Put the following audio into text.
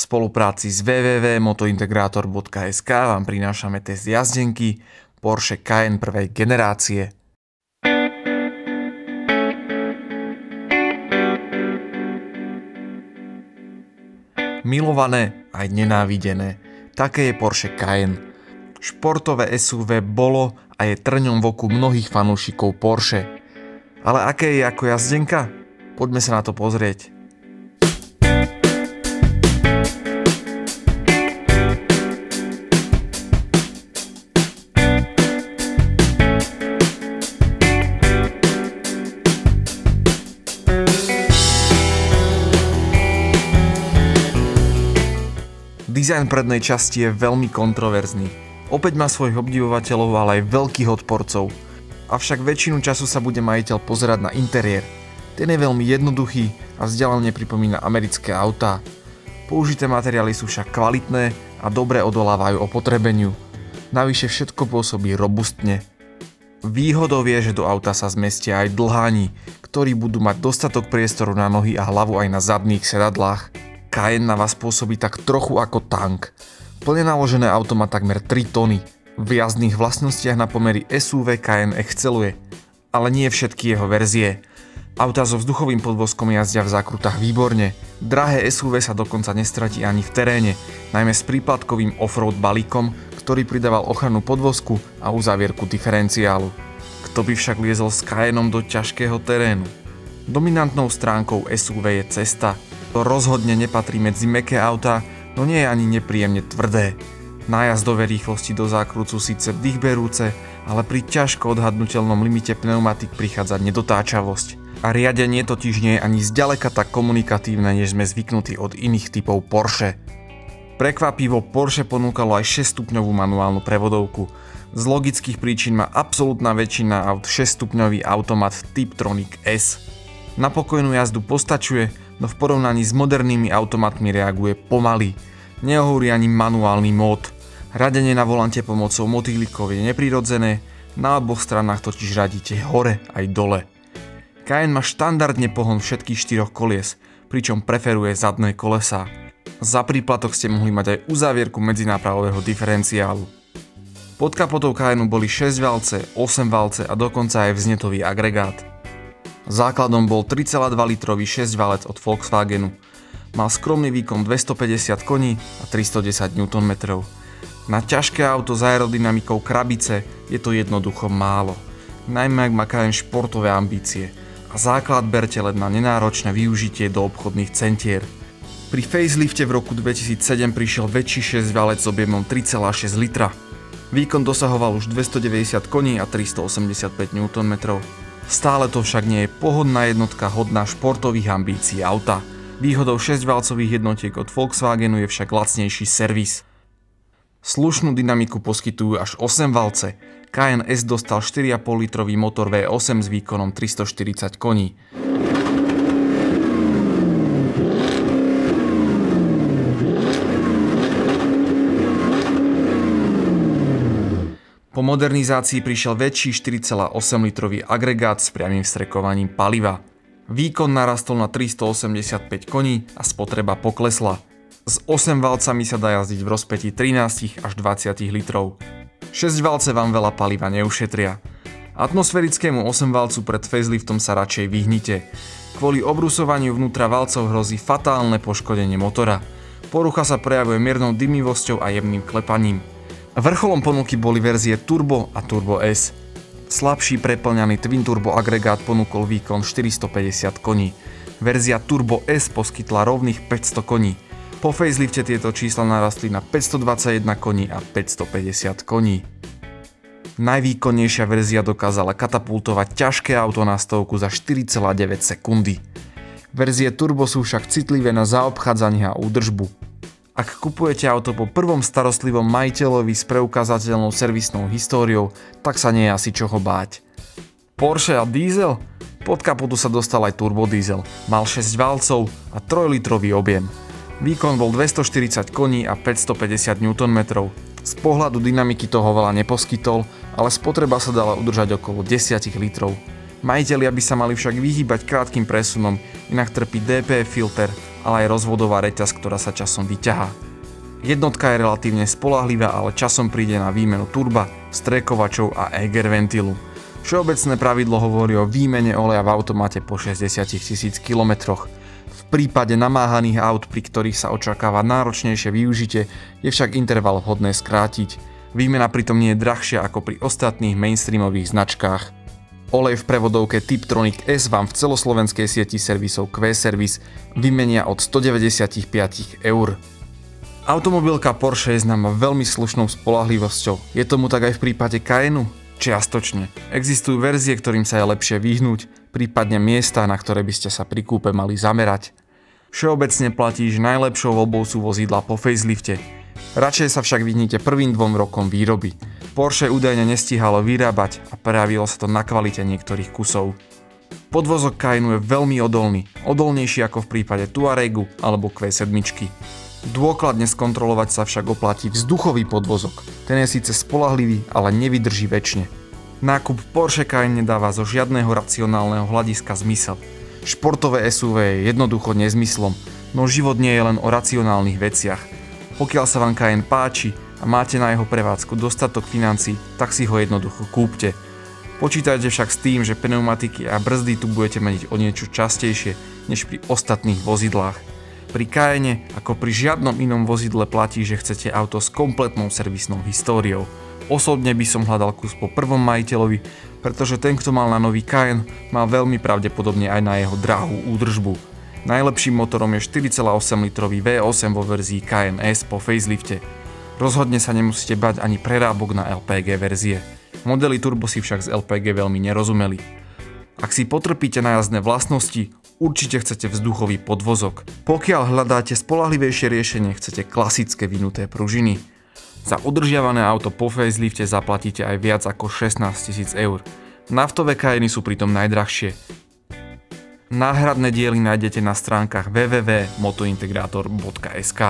spolupráci s www.motointegrator.sk vám prinášame test jazdenky Porsche Cayenne prvej generácie. Milované aj nenávidené, také je Porsche Cayenne. Športové SUV bolo a je trňom v oku mnohých fanúšikov Porsche. Ale aké je ako jazdenka? Poďme sa na to pozrieť. Dizajn prednej časti je veľmi kontroverzný. Opäť má svojich obdivovateľov, ale aj veľkých odporcov. Avšak väčšinu času sa bude majiteľ pozerať na interiér. Ten je veľmi jednoduchý a vzdialene pripomína americké autá. Použité materiály sú však kvalitné a dobre odolávajú opotrebeniu. Navyše všetko pôsobí robustne. Výhodou je, že do auta sa zmestia aj dlháni, ktorí budú mať dostatok priestoru na nohy a hlavu aj na zadných sedadlách. Cayenne na vás pôsobí tak trochu ako tank. Plne naložené auto má takmer 3 tony. V jazdných vlastnostiach na pomery SUV Cayenne exceluje, ale nie všetky jeho verzie. Autá so vzduchovým podvozkom jazdia v zákrutách výborne. Drahé SUV sa dokonca nestratí ani v teréne, najmä s príplatkovým offroad balíkom, ktorý pridával ochranu podvozku a uzávierku diferenciálu. Kto by však liezol s Cayennom do ťažkého terénu? Dominantnou stránkou SUV je cesta. To rozhodne nepatrí medzi mäkké autá, no nie je ani nepríjemne tvrdé. Nájazdové rýchlosti do zákrut sú síce dýchberúce, ale pri ťažko odhadnutelnom limite pneumatik prichádza nedotáčavosť. A riadenie totiž nie je ani zďaleka tak komunikatívne, než sme zvyknutí od iných typov Porsche. Prekvapivo Porsche ponúkalo aj 6-stupňovú manuálnu prevodovku. Z logických príčin má absolútna väčšina aut 6-stupňový automat Tiptronic S. Na pokojnú jazdu postačuje, no v porovnaní s modernými automatmi reaguje pomaly. Neohúri ani manuálny mód. Radenie na volante pomocou motýlikov je neprirodzené, na oboch stranách totiž radíte hore aj dole. Cayenne má štandardne pohon všetkých 4 kolies, pričom preferuje zadné kolesá. Za príplatok ste mohli mať aj uzávierku medzinápravového diferenciálu. Pod kapotou Cayenne boli 6 valce, 8 valce a dokonca aj vznetový agregát. Základom bol 3,2 litrový 6-valec od Volkswagenu. Mal skromný výkon 250 koní a 310 Nm. Na ťažké auto s aerodynamikou krabice je to jednoducho málo. Najmä ak má Cayenne športové ambície. A základ berte len na nenáročné využitie do obchodných centier. Pri facelifte v roku 2007 prišiel väčší 6-valec s objemom 3,6 litra. Výkon dosahoval už 290 koní a 385 Nm. Stále to však nie je pohodná jednotka hodná športových ambícií auta. Výhodou 6-valcových jednotiek od Volkswagenu je však lacnejší servis. Slušnú dynamiku poskytujú až 8 valce. Cayenne S dostal 4,5 litrový motor V8 s výkonom 340 koní. Po modernizácii prišiel väčší 4,8 litrový agregát s priamym vstrekovaním paliva. Výkon narastol na 385 koní a spotreba poklesla. S 8 valcami sa dá jazdiť v rozpätí 13 až 20 litrov. 6 valce vám veľa paliva neušetria. Atmosférickému 8 valcu pred faceliftom sa radšej vyhnite. Kvôli obrusovaniu vnútra valcov hrozí fatálne poškodenie motora. Porucha sa prejavuje miernou dymivosťou a jemným klepaním. Vrcholom ponuky boli verzie Turbo a Turbo S. Slabší preplňaný twin turbo agregát ponúkol výkon 450 koní. Verzia Turbo S poskytla rovných 500 koní. Po facelifte tieto čísla narastli na 521 koní a 550 koní. Najvýkonnejšia verzia dokázala katapultovať ťažké auto na stovku za 4,9 sekundy. Verzie Turbo sú však citlivé na zaobchádzanie a údržbu. Ak kupujete auto po prvom starostlivom majiteľovi s preukázateľnou servisnou históriou, tak sa nie je asi čoho báť. Porsche a diesel? Pod kapotu sa dostal aj turbodiesel. Mal 6 valcov a 3-litrový objem. Výkon bol 240 koní a 550 Nm. Z pohľadu dynamiky toho veľa neposkytol, ale spotreba sa dala udržať okolo 10 litrov. Majitelia by sa mali však vyhýbať krátkym presunom, inak trpí DPF filter ale aj rozvodová reťaz, ktorá sa časom vyťahá. Jednotka je relatívne spoľahlivá, ale časom príde na výmenu turba, strekovačov a EGR ventilu. Všeobecné pravidlo hovorí o výmene oleja v automate po 60 000 kilometroch. V prípade namáhaných aut, pri ktorých sa očakáva náročnejšie využitie, je však interval vhodné skrátiť. Výmena pritom nie je drahšia ako pri ostatných mainstreamových značkách. Olej v prevodovke Tiptronic S vám v celoslovenskej sieti servisov Q-Service vymenia od 195 €. Automobilka Porsche je známa veľmi slušnou spoľahlivosťou. Je tomu tak aj v prípade Cayenne? Čiastočne. Existujú verzie, ktorým sa je lepšie vyhnúť, prípadne miesta, na ktoré by ste sa pri kúpe mali zamerať. Všeobecne platí, že najlepšou voľbou sú vozidlá po facelifte. Radšej sa však vyhnite prvým 2 rokom výroby. Porsche údajne nestíhalo vyrábať a prejavilo sa to na kvalite niektorých kusov. Podvozok Cayenne je veľmi odolný, odolnejší ako v prípade Touaregu alebo Q7. Dôkladne skontrolovať sa však oplatí vzduchový podvozok. Ten je síce spoľahlivý, ale nevydrží večne. Nákup Porsche Cayenne nedáva zo žiadneho racionálneho hľadiska zmysel. Športové SUV je jednoducho nezmyslom, no život nie je len o racionálnych veciach. Pokiaľ sa vám Cayenne páči a máte na jeho prevádzku dostatok financií, tak si ho jednoducho kúpte. Počítajte však s tým, že pneumatiky a brzdy tu budete meniť o niečo častejšie než pri ostatných vozidlách. Pri Cayenne, ako pri žiadnom inom vozidle platí, že chcete auto s kompletnou servisnou históriou. Osobne by som hľadal kus po prvom majiteľovi, pretože ten, kto mal na nový Cayenne, mal veľmi pravdepodobne aj na jeho drahú údržbu. Najlepším motorom je 4,8 litrový V8 vo verzii Cayenne S po facelifte. Rozhodne sa nemusíte bať ani prerábok na LPG verzie. Modely turbo si však z LPG veľmi nerozumeli. Ak si potrpíte na jazdné vlastnosti, určite chcete vzduchový podvozok. Pokiaľ hľadáte spoľahlivejšie riešenie, chcete klasické vynuté pružiny. Za udržiavané auto po facelifte zaplatíte aj viac ako 16 000 €. Naftové Cayenne sú pritom najdrahšie. Náhradné diely nájdete na stránkach www.motointegrator.sk.